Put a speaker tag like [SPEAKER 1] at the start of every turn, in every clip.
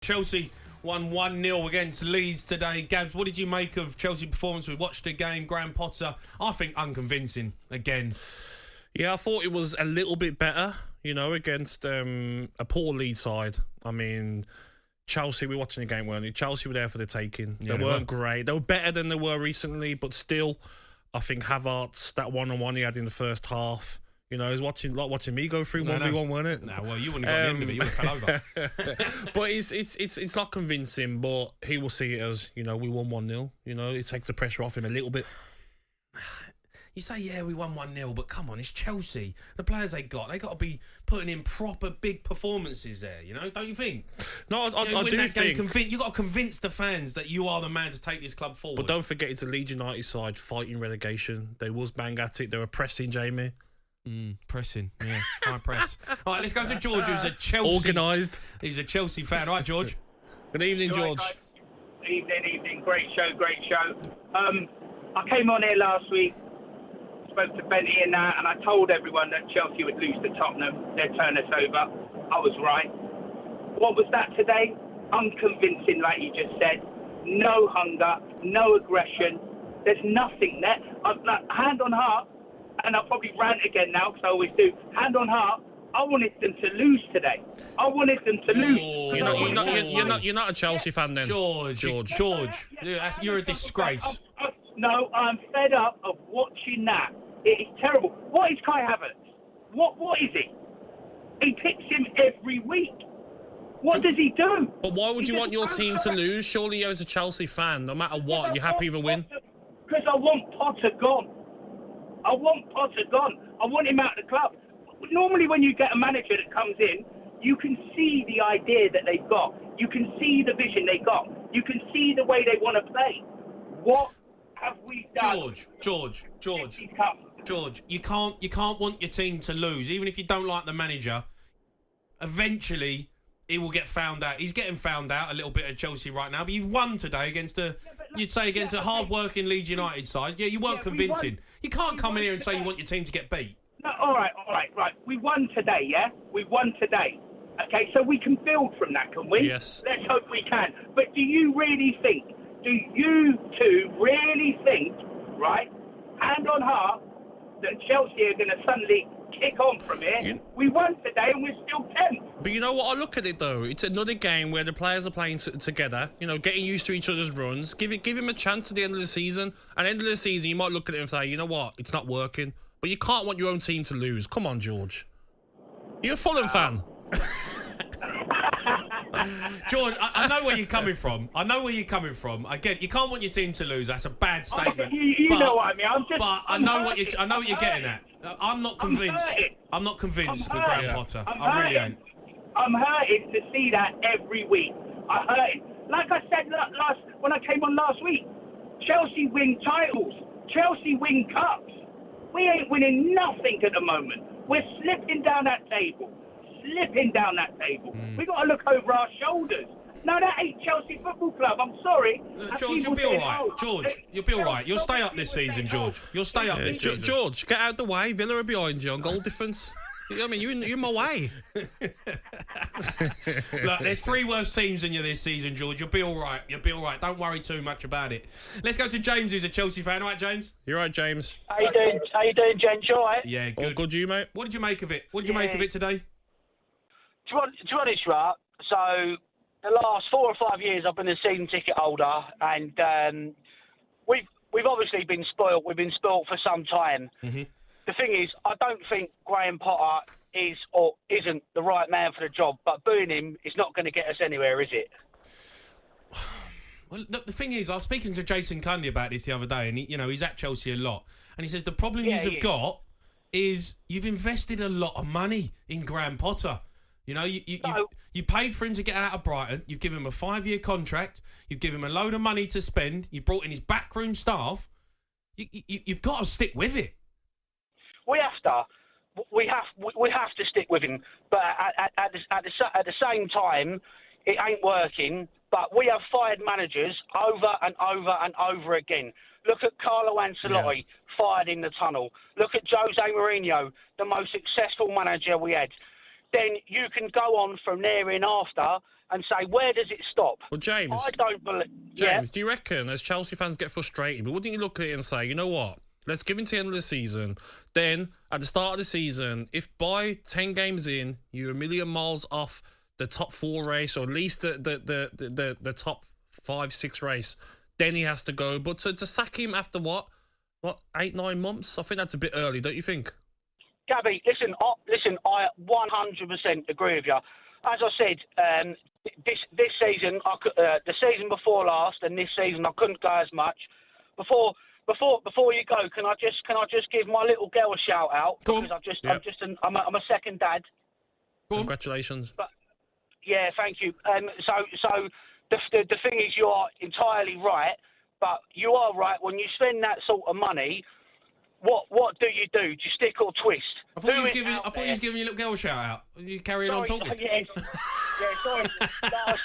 [SPEAKER 1] Chelsea won 1-0 against Leeds today. Gabs, what did you make of Chelsea performance? We watched the game. Graham Potter, I think unconvincing again.
[SPEAKER 2] Yeah, I thought it was a little bit better, against a poor Leeds side. I mean, Chelsea, we were watching the game, weren't we? Chelsea were there for the taking.
[SPEAKER 1] Yeah,
[SPEAKER 2] they weren't great. They were better than they were recently, but still, I think Havertz, that one-on-one he had in the first half, he was watching me go through 1v1, weren't it?
[SPEAKER 1] No, well, you wouldn't have got the end of it. You would have fell over.
[SPEAKER 2] But it's not convincing, but he will see it as, we won 1-0. It takes the pressure off him a little bit.
[SPEAKER 1] You say, yeah, we won 1-0, but come on, it's Chelsea. The players they got to be putting in proper big performances there, don't you think?
[SPEAKER 2] No, I do think...
[SPEAKER 1] You've got to convince the fans that you are the man to take this club forward.
[SPEAKER 2] But don't forget, it's a Leeds United side fighting relegation. They was bang at it. They were pressing, Jamie.
[SPEAKER 1] Pressing, yeah. High press. All right, let's go to George, who's a Chelsea...
[SPEAKER 2] Organised.
[SPEAKER 1] He's a Chelsea fan. All right, George.
[SPEAKER 2] Good evening, George.
[SPEAKER 3] Evening. Great show. I came on here last week, spoke to Benny and I told everyone that Chelsea would lose to Tottenham. They'd turn us over. I was right. What was that today? Unconvincing, like you just said. No hunger, no aggression. There's nothing there. Hand on heart, and I'll probably rant again now because I always do. Hand on heart, I wanted them to lose today. I wanted them to lose.
[SPEAKER 2] You're not a Chelsea fan then,
[SPEAKER 1] George. You're a disgrace.
[SPEAKER 3] No, I'm fed up of watching that. It is terrible. What is Kai Havertz? What is he? He picks him every week. What does he do?
[SPEAKER 2] But why would you want your team to lose? Surely as a Chelsea fan, no matter what, you're happy with a win?
[SPEAKER 3] Because I want Potter gone. I want him out of the club. Normally when you get a manager that comes in, you can see the idea that they've got. You can see the vision they got. You can see the way they want to play. What have we done?
[SPEAKER 1] George, you can't want your team to lose, even if you don't like the manager. Eventually, he will get found out. He's getting found out a little bit at Chelsea right now, but you've won today against a hard-working Leeds United side. Yeah, you weren't convincing. You can't come in here and say you want your team to get beat.
[SPEAKER 3] No, all right. We won today, yeah? We won today. Okay, so we can build from that, can we?
[SPEAKER 2] Yes.
[SPEAKER 3] Let's hope we can. But do you two really think, right, hand on heart, that Chelsea are going to suddenly kick on from here? We won today and we're still 10th.
[SPEAKER 2] But you know what? I look at it, though. It's another game where the players are playing together, getting used to each other's runs. Give him a chance at the end of the season. At the end of the season, you might look at it and say, you know what? It's not working. But you can't want your own team to lose. Come on, George. You're a Fulham fan.
[SPEAKER 1] George, I know where you're coming from. I get it. You can't want your team to lose. That's a bad statement.
[SPEAKER 3] You know what I mean.
[SPEAKER 1] I know what you're getting at. I'm not convinced. I'm not convinced with Graham Potter. I really ain't.
[SPEAKER 3] I'm hurting to see that every week. I'm hurting. Like I said when I came on last week, Chelsea win titles. Chelsea win cups. We ain't winning nothing at the moment. We're slipping down that table. We got to look over our shoulders. No, that ain't Chelsea Football Club. I'm sorry.
[SPEAKER 1] George, you'll be all right. You'll be all right. You'll stay up this season, George. You'll stay up this season.
[SPEAKER 2] George, get out the way. Villa are behind you on goal difference. I mean, you're in my way.
[SPEAKER 1] Look, there's 3 worse teams than you this season, George. You'll be all right. Don't worry too much about it. Let's go to James, who's a Chelsea fan. All right, James?
[SPEAKER 2] You're right, James.
[SPEAKER 4] How you doing, gents? You all right?
[SPEAKER 1] Yeah, good.
[SPEAKER 2] All good, you, mate?
[SPEAKER 1] What did you make of it? What did you make of it today?
[SPEAKER 4] To be honest, right, so the last 4 or 5 years I've been a season ticket holder, and we've obviously been spoilt. We've been spoilt for some time.
[SPEAKER 1] Mm-hmm.
[SPEAKER 4] The thing is, I don't think Graham Potter is or isn't the right man for the job, but booing him is not going to get us anywhere, is it?
[SPEAKER 1] Well, the thing is, I was speaking to Jason Cundy about this the other day, and he's at Chelsea a lot, and he says the problem you've got is you've invested a lot of money in Graham Potter. You paid for him to get out of Brighton. You've given him a 5-year contract. You've given him a load of money to spend. You've brought in his backroom staff. You've got to stick with it.
[SPEAKER 4] We have to stick with him. But at the same time, it ain't working. But we have fired managers over and over and over again. Look at Carlo Ancelotti, fired in the tunnel. Look at Jose Mourinho, the most successful manager we had. then you can go on from there in after and say, where does it stop?
[SPEAKER 2] Well, James,
[SPEAKER 4] I don't believe.
[SPEAKER 2] James, do you reckon as Chelsea fans get frustrated, but wouldn't you look at it and say, you know what? Let's give it to the end of the season. Then, at the start of the season, if by 10 games in, you're a million miles off the top 4 race, or at least the top 5, 6 race, then he has to go. But to sack him after what, 8, 9 months? I think that's a bit early, don't you think?
[SPEAKER 4] Gabby, listen, I 100% agree with you. As I said, this season, the season before last, and this season, I couldn't go as much. Before you go, can I just give my little girl a shout out?
[SPEAKER 1] Go
[SPEAKER 4] Because
[SPEAKER 1] on.
[SPEAKER 4] I'm a second dad.
[SPEAKER 2] Congratulations.
[SPEAKER 4] But yeah, thank you. So the thing is, you are entirely right. But you are right. When you spend that sort of money, what do you do? Do you stick or twist?
[SPEAKER 1] I thought you was giving your little girl a shout out. You carrying on talking.
[SPEAKER 4] Yeah, sorry. No,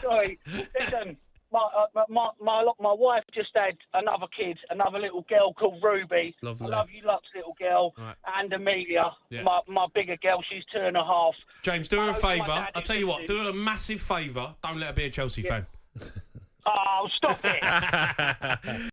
[SPEAKER 4] sorry. Listen, my wife just had another kid, another little girl called Ruby.
[SPEAKER 2] Lovely.
[SPEAKER 4] I love you lots, little girl.
[SPEAKER 1] Right.
[SPEAKER 4] And Amelia,
[SPEAKER 1] Yeah.
[SPEAKER 4] my bigger girl, she's 2.5.
[SPEAKER 1] James, do her a
[SPEAKER 4] My
[SPEAKER 1] favour.
[SPEAKER 4] dad
[SPEAKER 1] I'll
[SPEAKER 4] is
[SPEAKER 1] tell you what,
[SPEAKER 4] listening.
[SPEAKER 1] do her a massive favour. Don't let her be a Chelsea fan.
[SPEAKER 4] Oh, stop it.